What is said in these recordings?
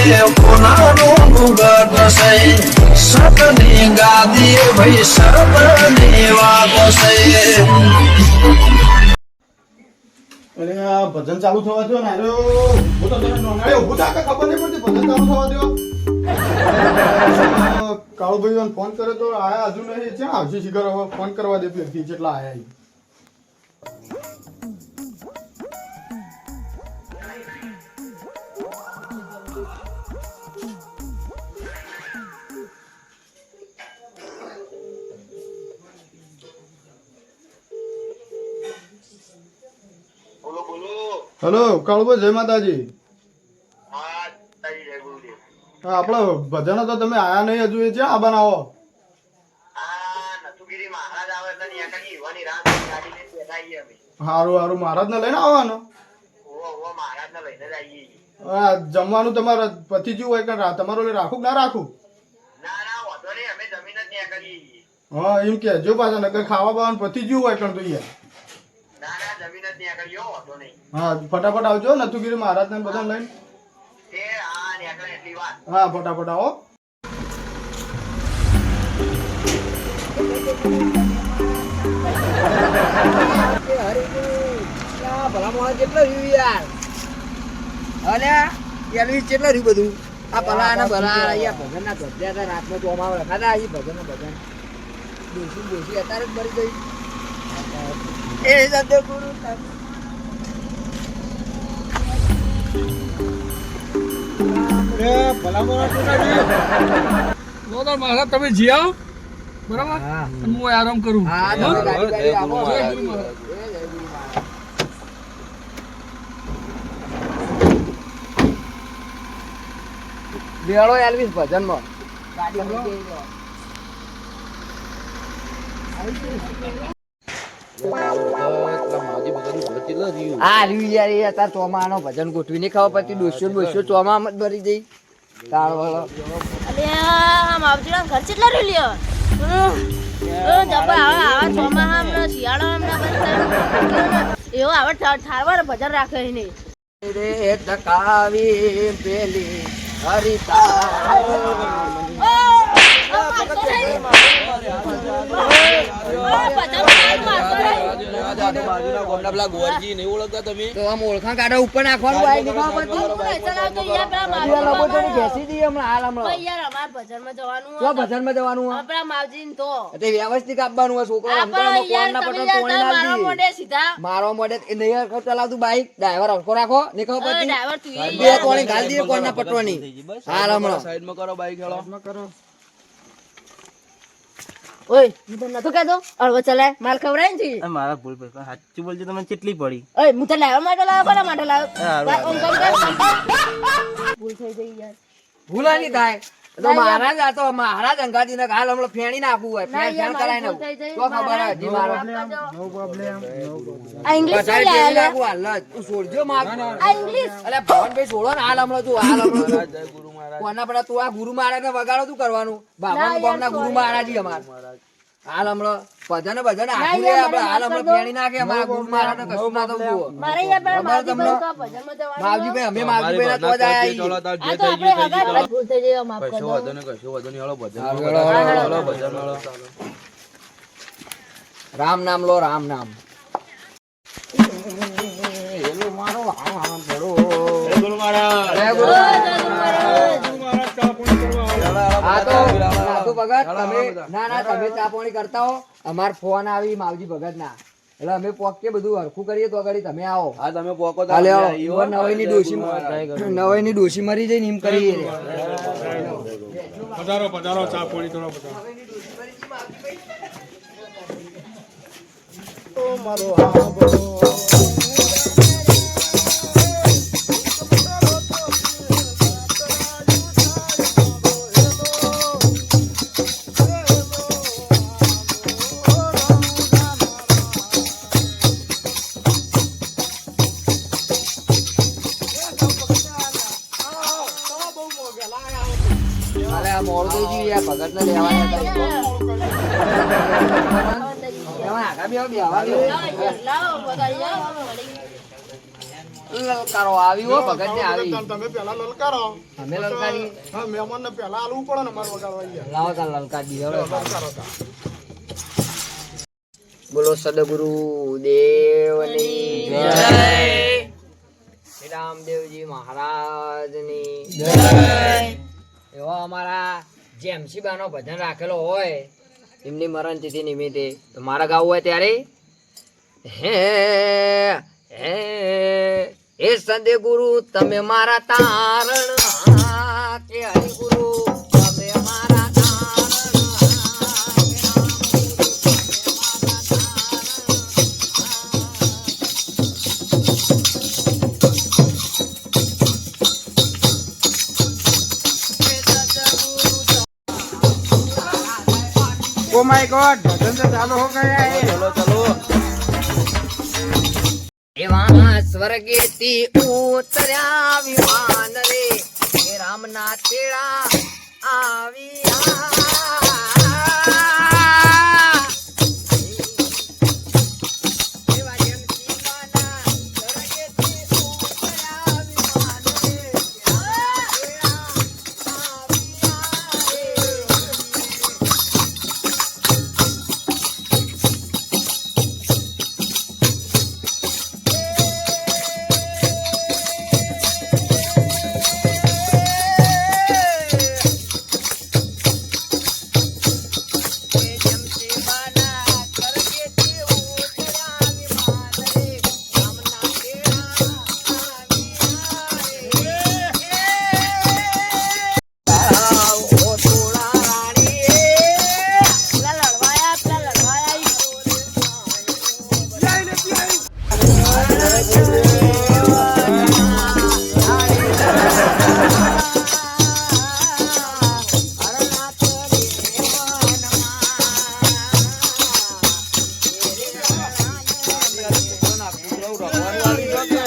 કોનાનું મુગટ છે સતની ગાદી ભાઈ સતની વાત છે. અરે આ ભજન ચાલુ થવા દો ને અરે હું તો તને નોંધાડ્યો ઊભું થા કે ખબર નહીં પડતી ભજન ચાલુ થવા દો. કાળુભાઈ ફોન કર્યો તો આયા હજુ નહીં છે આવશે શિખર હવે ફોન કરવા દે પેલથી જેટલા આયા. હેલો કાળુભાઈ જય માતાજી. હા આપડે ભજન તો તમે આયા નહીં હજુ એ છે આ બનાવો. હારું હારું મહારાજ ને લઈને આવવાનો. હા જમવાનું તમારે પતિ જેવું હોય કે તમારું રાખું ના રાખું. હા એમ કેજો પાછા નકર ખાવા બાવાનું પતિ જેવું હોય પણ જોઈએ. હા ફટાફટ આવજો નથુગીરી મહારાજ ને બધા લઈને. હા ફટાફટ આવો. કેટલા રહ્યું યાર અલ્યા એલવી કેટલા રહ્યું બધું આ ભલા અને ભલા અહીંયા ભજન ના ધોત્યા હતા રાતમાં ચોમાવા લખાતા અહીં ભજન ને ભજન ડોસી ડોસી અત્યારે જ મરી ગઈ એ સાથે ગુરુ ભલા તમે જી આવો બરાબર હું આરામ કરું. વેળો એલવીસ ભજન માં ચોમાનો ભજન ગોઠવી ને ખાવા પછી ડોસ્યો બોસ્યો ચોમા મત ભરી જઈ તાળ વાળો ઘર કેટલા રહ્યો એવો આવે ઠારવાર ભજન રાખે નહીં રે ટકાવી પેલી હરિતા ઓળખાણ કાઢો ઉપર નાખવાનું ભજનમાં જવાનું વ્યવસ્થિત આપવાનું હોય છોકરો મારો મોડે નહીં ચલાવતું બાઈક ડ્રાઈવર હરખો રાખો ને ખબર પડતી બે તોણી ઘાલ દઈએ કોણ ના પટવાની હાલ હમણાં સાઈડમાં કરો બાઈક કરો. ઓય હું તો નતો કહેતો અળવો ચલાય માલ ખવરાય ને મારા ભૂલ ભાઈ સાચું બોલજો તમે કેટલી પડી. ઓય હું તો લાવવા માટે લાવ્યો કોના માટે લાવ્યો ભૂલ થઈ ગઈ યાર. ભૂલ નહીં થાય તો મહારાજ આ તો મહારાજ અંગાજી ને હાલ હમણાં ફેણી નાખવું હોય ફેણ કરાય ને તો ખબર હોય જી મારો આ ઇંગ્લિશ નાખવું હાલ જ તું છોડજો માગ આ ઇંગ્લિશ અલે ભવનભાઈ છોડો ને હાલ હમણાં તું હાલ હમણાં કોના પડે તું આ ગુરુ મહારાજ ને વગાડો તું કરવાનું બાબા ગામના ગુરુ મહારાજી અમાર હાલ હમણાં ભજન ભજન આખું રે આપણે હાલ હમણાં ફેણી નાખે અમારા ગુરુ મહારાજ ને કશું ના થવું મારે યાર પેલા માવજીભાઈ તો ભજનમાં જવાનું માવજીભાઈ અમે માવજીભાઈ ના તો જ આયા આ તો આપણે હગાઈ ભૂલ થઈ ગઈ માફ કરજો. કશો વધુ નહીં હળો ભજન રામ નામ લો રામ નામ એલો મારો આમ પડો જય ગુરુ મહારાજ જય ગુરુ આ તો સાધુ ભગત તમે ના તમે ચા પાણી કરતા હો અમાર ફોન આવી માવજી ભગત ના એટલે અમે પોકે બધું હરખું કરીએ તો આગળ તમે આવો. હા તમે પોકો તો નવાઈની ડોશી મરી જઈને એમ કરીએ પધારો પધારો ચા પાણી કરો પધારો. મારો આંબો ભગત ને લેવાના લલકારો આવી હો ભગત ને આવી તમે પહેલા લલકારો. અમે લલકારી હા, મહેમાનને પહેલા આલવું પડે ને અમારે વગાડવા અહીંયા. લાવો તાર લલકાર દીધો લલકારો તા. બોલો સદગુરુ દેવની જય શ્રી રામદેવજી મહારાજની જય એવા અમારા જેમસીબાનો ભજન રાખેલો હોય એમની મરણ તિથિ નિમિત્તે તો મારા ગાવું હોય ત્યારે હે હે એ સદગુરુ તમે મારા તારણ કે હરિગુરુ તમે મારા Oh my God, भजन तो चालू हो गया है. ચલો ચલો એવા સ્વર્ગેથી ઉતર્યા વિમાન રે હે રામના તેડા આવ્યા એવા જમશીબાના સ્વર્ગેથી ઉતર્યા વિમાન રે હે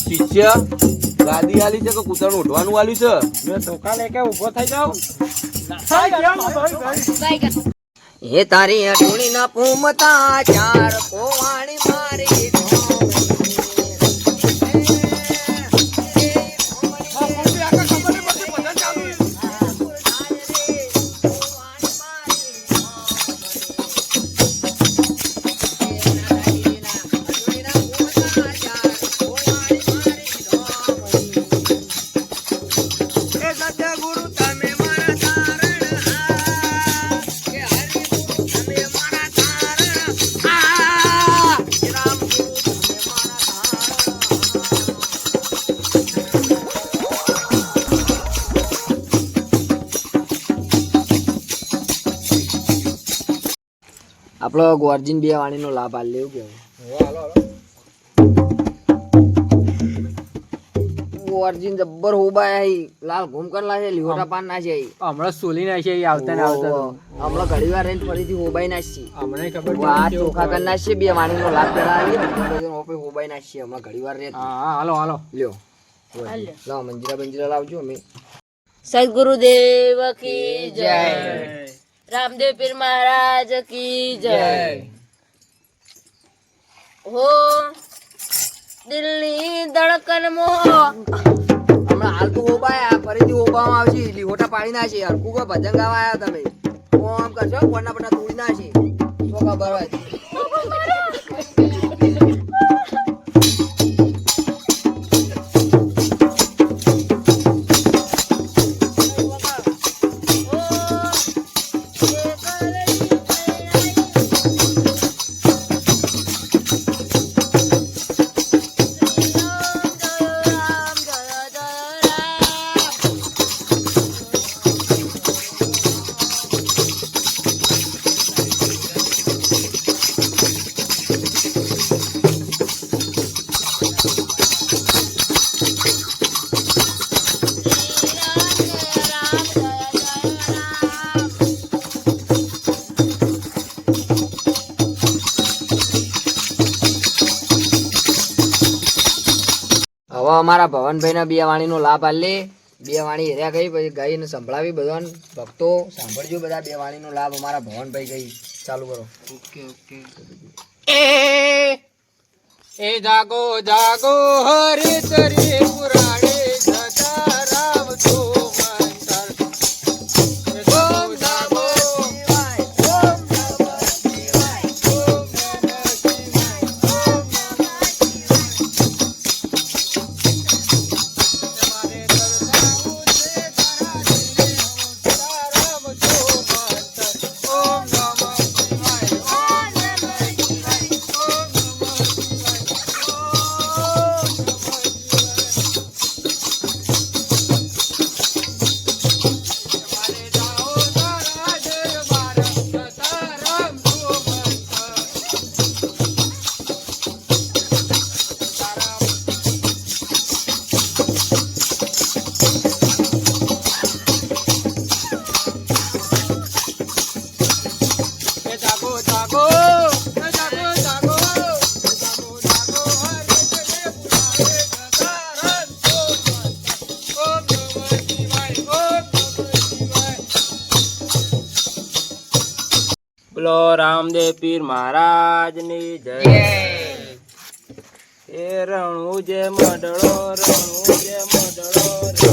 શિષ્ય ગાદી આલી છે કે કૂતરાનું ઉઠવાનું આલ્યું છે મેં ધોકા લેકે ઊભો થઈ જાઉં. હે તારી અટુણી ના પૂમતા ચાર કોવાણી મારી આપણો ગોર્જિન બે વાણીનો લાભ આ લેવું કેવું ગોર્જિન જબ્બર હોબાય લાલ ઘૂમ કરલા છે લીહોટા પાન ના છે હમણાં સોલી નાખી આવતા ને આવતા હમણાં ઘડી વાર રહીને ફરીથી હોબાઈ નાખી હમણાં ખબર આ ચોખા કરી નાખીએ બે વાણીનો લાભ પેલા આવીએ હોબાઈ નાખીએ હમણાં ઘડી વાર રહે હા હાલો હાલો લ્યો લાવ મંજીરા બંજીરા લાવજો અમે સદગુરુદેવ કી જય રામદેવ પીર મહારાજ કી જય હો દિલની ધડકન મો હમણાં હાલ તો હોબાયા ફરીથી હોબામાં આવશે લીહોટા પાડી નાખે હરકું કોઈ ભજન ગાવા આવ્યા તમે આમ કરશો કોના પરના તોડી નાખે શું ખબર હોય અમારા ભવનભાઈ ના બે વાણીનો લાભ આલે. બે વાણી હેર્યા ગઈ પછી ગાઈને સંભળાવી બધા ભક્તો સાંભળજો. બધા બે વાણીનો લાભ અમારા ભવનભાઈ ગઈ. ચાલુ કરો. Okay okay. એ જાગો જાગો હરે તરે પુરાણે જતા રામ તો મંતર. ઓમ નમો શિવાય, ઓમ નમો શિવાય, ઓમ નમો શિવાય, ઓમ નમો શિવાય. રામ તો મંતર. ઓમ નમો શિવાય, ઓમ નમો શિવાય, ઓમ નમો બોલો રામદેવ પીર મહારાજ ની જય. એ રણુ જે મંડળો, રણુ જે મંડળો, રણુ જે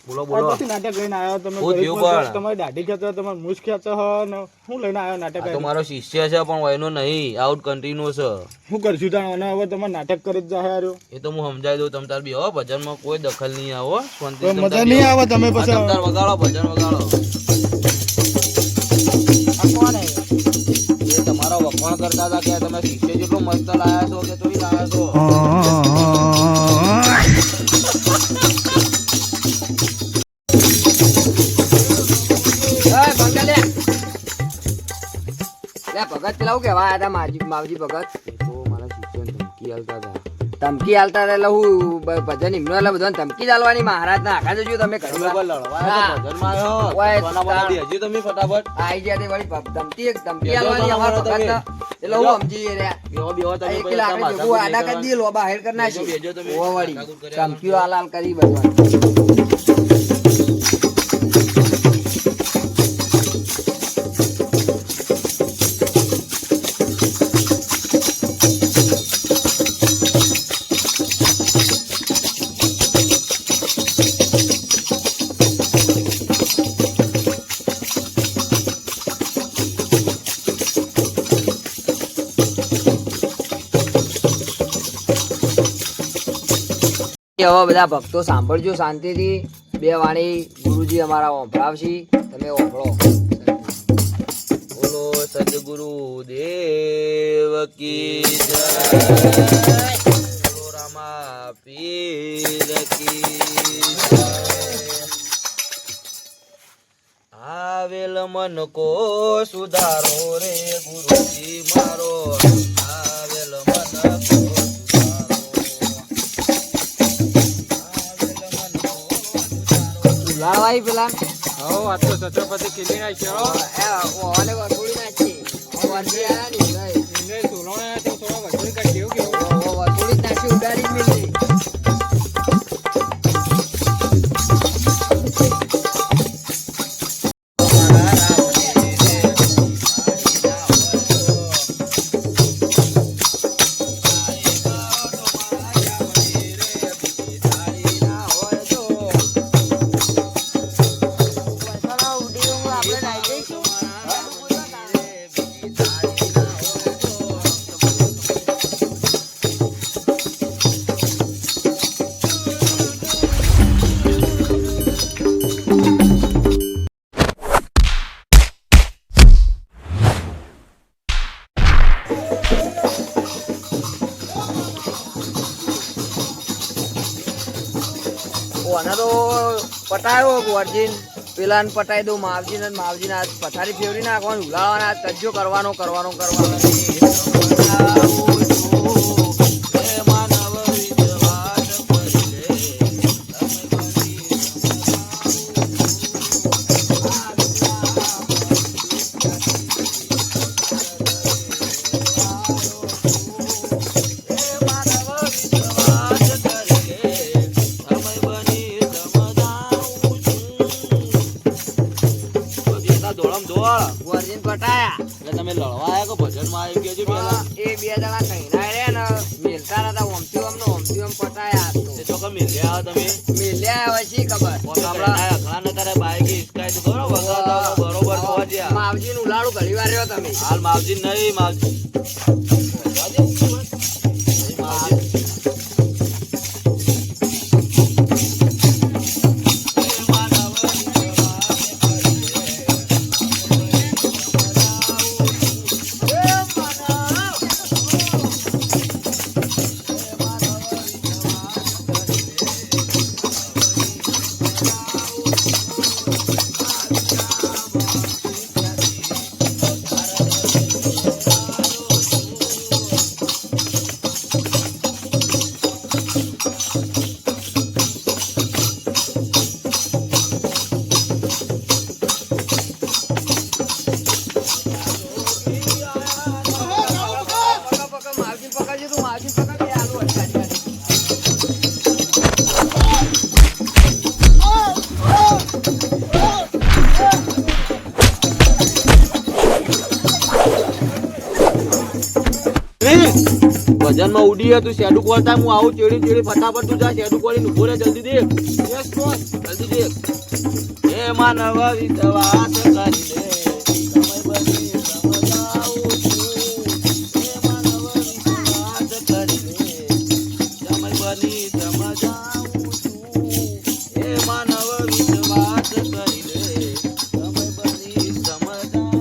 બોલો બોલો. નાટક લઈને આવ્યો તમે. તમારી દાઢી ખેંચો, તમારે મૂછ ખેંચો હો ને હું લઈને આવ્યો નાટક? તો મારો શિષ્ય છે પણ એનો નહીં, આઉટ કન્ટ્રી નો છે. શું કરશું તાણ? હવે તમારે નાટક કરી જ જાય યાર. એ તો હું સમજાવી દઉં. તમ તાર બી હો ભજનમાં કોઈ દખલ નહીં આવો. મજા નહીં આવે. તમે પછી તમ તાર વગાડો, ભજન વગાડો. એ તમારો વખાણ કરતા હતા કે તમે શિષ્ય જેટલો મસ્ત લાયા છો કે તોય લાયા છો. ભગત પેલા હું કેવા હતા માવજી ભગત? તો મારા શિષ્યને ધમકી આલતા હતા. ધમકી આલતા હતા એટલે હું ભજન એમનો એટલે બધાને ધમકી જ આલવાની. મહારાજ ના આખા જોજો તમે તમે કોઈ લડવા આવ્યા તો ભજનમાં આવ્યો. ઓય, સોના બનાવી હજી તમે ફટાફટ આઈ ગયા તે વળી ધમકી આલવાની અમારા ભગત એટલે હું સમજી રહ્યા. બેહો બેહો તમે એક પછી લાખ તમારા જેવું આડા કરી દઈએ, લોબા હેર કરી નાખી. બેજો તમે. ઓ વળી માથાકૂટ કર્યા ધમકીઓ આલાલ કરી બધું. હવે બધા ભક્તો સાંભળજો શાંતિથી. બે વાણી ગુરુજી અમારા ઓંભળાવશી, તમે ઓંભળો. બોલો સદગુરુ દેવ કી જય. બોલો રામા પીર કી જય. આવેલ મન કો સુધારો રે ગુરુજી મારો. આવેલ મન કો લાડવાઈ પેલા હો આ તો છત્રપતિ કિલ્લી નાખ્યો. ઓને વસૂલી નાખી. વસૂલી આયા ની એને સોલોણે તો થોડા વસૂલી કરી કેવું કેવું. વસૂલી જ નાખી, ઉડાડી જ મિલી. મારા રામ ઓને તો પટાયો ગોરજીન પેલાને પટાઈ દઉં માવજીને ને માવજીને આજ પથારી ફેરવી નાખવાનું ઉલાળવાના આજ કજ્જો કરવાનો ગોરજીન પટાયા એટલે તમે લડવા આવ્યા કે ભજનમાં આવી કેજો પેલા એ બે જણા કહીના રે ને મેલતા નતા ઓમથી ઓમ પટાયા આજ તો. એ તો કે મિલ્યા આવો તમે મેલ્યા હોય શી ખબર માવજી નું ઉલાળું ઘણી વાર રહ્યો તમે હાલ માવજી નહીં માવજી ભજનમાં ઉડી તું શેડું કોલતા હું આવું ચેડી ફટાફટ તું જા શેડું કોલી ઉભો રે જલ્દી દે યસ બોસ જલ્દી દે હે માનવ વિશ્વાસ કરી લે સમય બની સમજાવું છું હે માનવ વિશ્વાસ કરી લે સમય બની સમજાવું છું હે માનવ વિશ્વાસ કરી લે સમય બની સમજાવું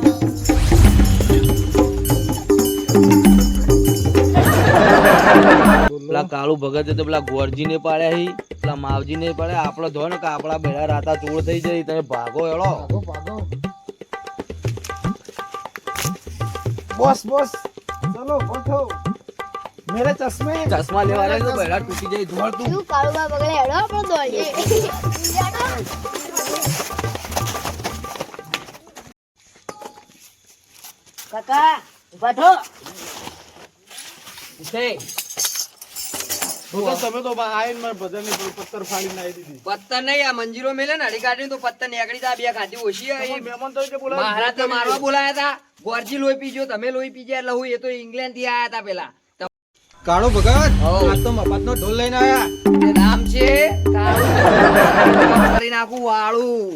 પેલા કાળુ ભગત તો પેલા ગોરજી ને પાડ્યા હી પેલા માવજી ને પાડ્યા આપડે ધો ને કે આપડા બેડા રાતા ચોળ થઈ જાય તમે ભાગો એળો બોસ ચલો ઉઠો મેરે ચશ્મે ચશ્મા લેવા રે તો બેડા તૂટી જાય ધોળ તું શું કાળુબા બગડે હેડો આપણે દોડીએ કાકા ઉભા થો તમે તો આઈને માર બધાને પત્તર ફાડીને આવી દીધી પત્તર નહીં આ મંજીરો મેલે ને અડી કાઢી તો પત્તર નીકળી તા બે ખાધી ઓછી મહેમાન તો બોલાવે મહારાજ તો મારવા બોલાયા હતા ગોરજી લોહી પીજો તમે લોહી પીજે એટલે હું એ તો ઇંગ્લેન્ડ થી આયા હતા પેલા કાળો ભગત હઉ. આ તો મફતનો ઢોલ લઈને આયા એ નામ છે તારું કરી નાખું વાળું